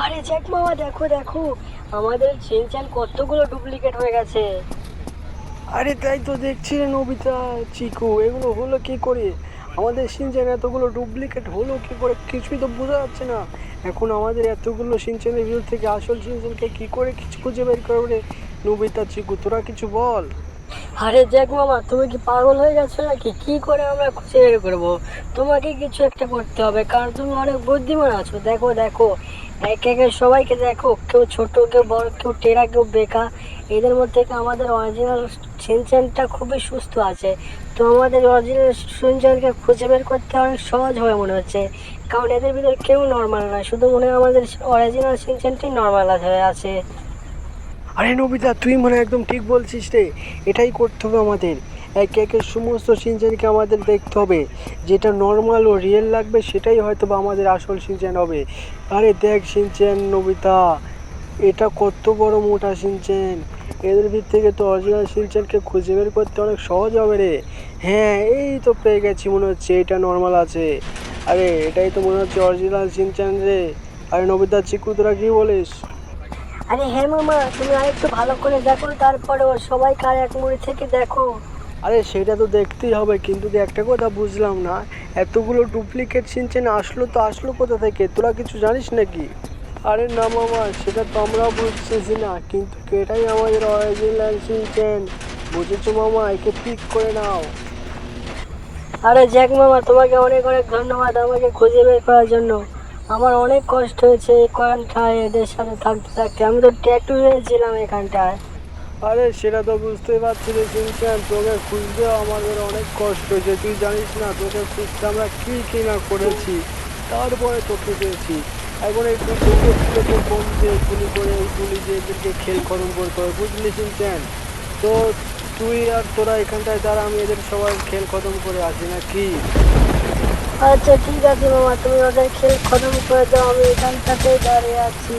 আরে জ্যাক মামা, দেখো দেখো, আমাদের শিনচ্যান কতগুলো ডুপ্লিকেট হয়ে গেছে। আরে তাই তো দেখছি রে নোবিতা, চিকু, এগুলো হলো কি করে? আমাদের সিনচান এতগুলো ডুপ্লিকেট হলো কি করে কিছুই তো বোঝা যাচ্ছে না। এখন আমাদের এতগুলো সিনচানের ভিতর থেকে আসল সিনচানকে কি করে কিছু খুঁজে বের করবে রে? নোবিতা, চিকু, তোরা কিছু বল। আরে জ্যাক মামা, তুমি কি পাগল হয়ে গেছো নাকি? কি করে আমরা খুঁজে বের করবো? তোমাকে কিছু একটা করতে হবে, কারণ তুমি অনেক বুদ্ধিমান আছো। দেখো দেখো, এক একে সবাইকে দেখো, কেউ ছোট, কেউ বড়, কেউ টেরা, কেউ বেকা। এদের মধ্যে থেকে আমাদের অরিজিনাল সিনচ্যানটা খুবই সুস্থ আছে। তো আমাদের অরিজিনাল সিনচ্যানকে খুঁজে বের করতে অনেক সহজ হবে মনে হচ্ছে, কারণ এদের ভিতর কেউ নর্মাল নয়, শুধু মনে হয় আমাদের অরিজিনাল সিনচ্যানটাই নর্মাল হয়ে আছে। আরে নবিতা, তুই মনে হয় একদম ঠিক বলছিস রে। এটাই করতে হবে আমাদের। একে একে সমস্ত সিনচানকে আমাদের দেখতে হবে, যেটা নর্মাল ও রিয়েল লাগবে সেটাই হয়তো বা আমাদের আসল সিনচান হবে। আরে দেখ সিনচান, নবিতা, এটা কত বড় মোটা সিনচান। এদের ভিতর থেকে তো অরিজিনাল সিনচানকে খুঁজে বের করতে অনেক সহজ হবে রে। হ্যাঁ, এই তো পেয়ে গেছি, মনে হচ্ছে এটা নর্মাল আছে। আরে এটাই তো মনে হচ্ছে অরিজিনাল সিনচান রে। আরে নবিতা, চিকু, তোরা কি বলিস? আরে হ্যাঁ মামা, তুমি আরেকটু ভালো করে দেখো, তারপরেও সবাই কার এক মুড়ি থেকে দেখো। আরে সেটা তো দেখতেই হবে, কিন্তু যে একটা কথা বুঝলাম না, এতগুলো ডুপ্লিকেট সিনচেন আসলো তো আসলো কোথা থেকে? তোরা কিছু জানিস নাকি? আরে না মামা, সেটা তো আমরাও বুঝতেছি না, কিন্তু এটাই আমাদের অরিজিনাল সিনচেন। বুঝেছো মামা? একে পিক করে নাও। আরে জ্যাক মামা, তোমাকে অনেক অনেক ধন্যবাদ আমাকে খুঁজে বের করার জন্য। আমার অনেক কষ্ট হয়েছে এই কয়েনটায় এদের সাথে থাকতে থাকতে, আমি তো ট্যাটু হয়েছিলাম এখানটায়। আরে সেটা তো বুঝতেই পারছি রে সিনচেন, তোকে খুঁজতেও আমাদের অনেক কষ্ট হয়েছে। তুই জানিস না তোকে খুঁজতে আমরা কি কি না করেছি, তারপরে তোকে পেয়েছি। এখন এই ডুপ্লিকেট গুলোকে বোম দিয়ে গুলি করে এই গুলি দিয়ে এদেরকে খেল খতম করতে হবে, বুঝলি সিনচেন? তো তুই আর তোরা এখানটায় দাঁড়া, আমি এদের সবার খেল খতম করে আসি নাকি? আচ্ছা ঠিক আছে মামা, তুমি ওদের খেল খতম করে দাও, আমি এখানটাতেই দাঁড়িয়ে আছি।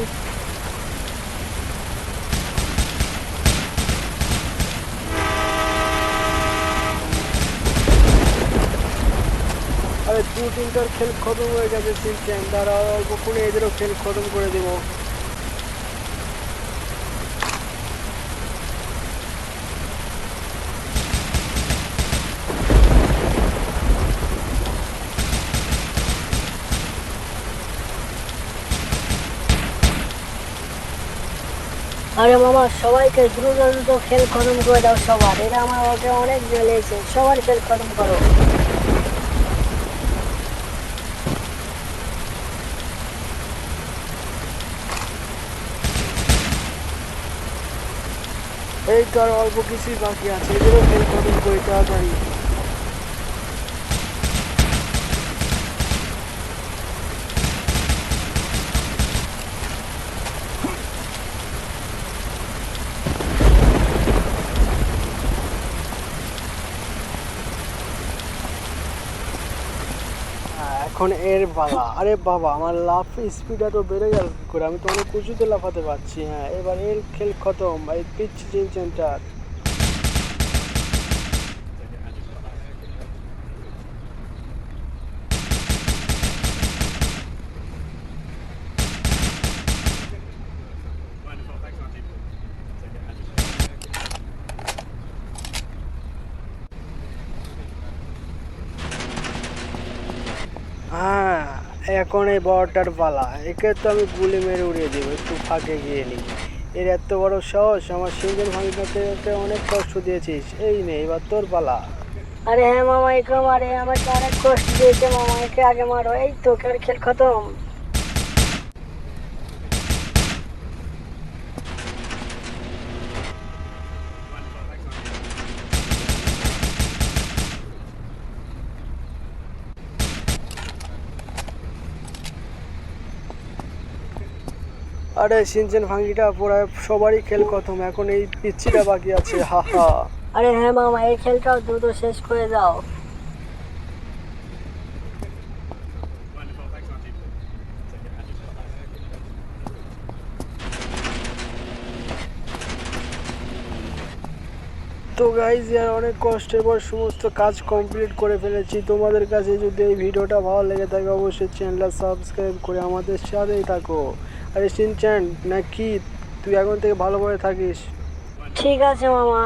আরে দু তিনটার খেল খতম হয়ে গেছে সিনচেন, দাঁড়া অল্পক্ষণে এদেরও খেল খতম করে দেবো। আরে মামা, সবাইকে দ্রুত দ্রুত খেল খতম করে দাও সবার, এরা আমার ওকে অনেক জ্বালিয়েছে, সবার খেল খতম করো। এই তো আর অল্প কিছুই বাকি আছে, এদেরও খেল খতম করে তাড়াতাড়ি। এখন এর পালা। আরে বাবা, আমার লাফ স্পিড এত বেড়ে গেল কি করে? আমি তো অনেক উঁচুতে লাফাতে পারছি। হ্যাঁ, এবার এর খেল খতম, এই পিচ্ছি সেন্টার। হ্যাঁ, এখন এই বড়টার পালা। একে তো আমি গুলি মেরে উড়িয়ে দেবো, একটু ফাঁকে গিয়ে নিই। এর এত বড় সাহস! আমার সিঙ্গেল ভাঙিটাতে অনেক কষ্ট দিয়েছিস, এই নে এবার তোর পালা। আরে হ্যাঁ মামা, একে মারে, আমাকে অনেক কষ্ট দিয়েছে মামা, একে আগে মারো। এই তো ওর খেল খতম। আরে সিনচেন ভাঙিটা পুরো সবারই খেল খতম, এখন এই পিচ্ছিটা বাকি আছে, হা হা। আরে হ্যাঁ মামা, এই খেলটাও দ্রুত শেষ করে দাও। তো গাইজ, আর অনেক কষ্টের পর সমস্ত কাজ কমপ্লিট করে ফেলেছি। তোমাদের কাছে যদি এই ভিডিওটা ভালো লেগে থাকে অবশ্যই চ্যানেলটা সাবস্ক্রাইব করে আমাদের সাথেই থাকো। আরে সিনচ্যান নাকি তুই এখন থেকে ভালোভাবে থাকিস। ঠিক আছে মামা।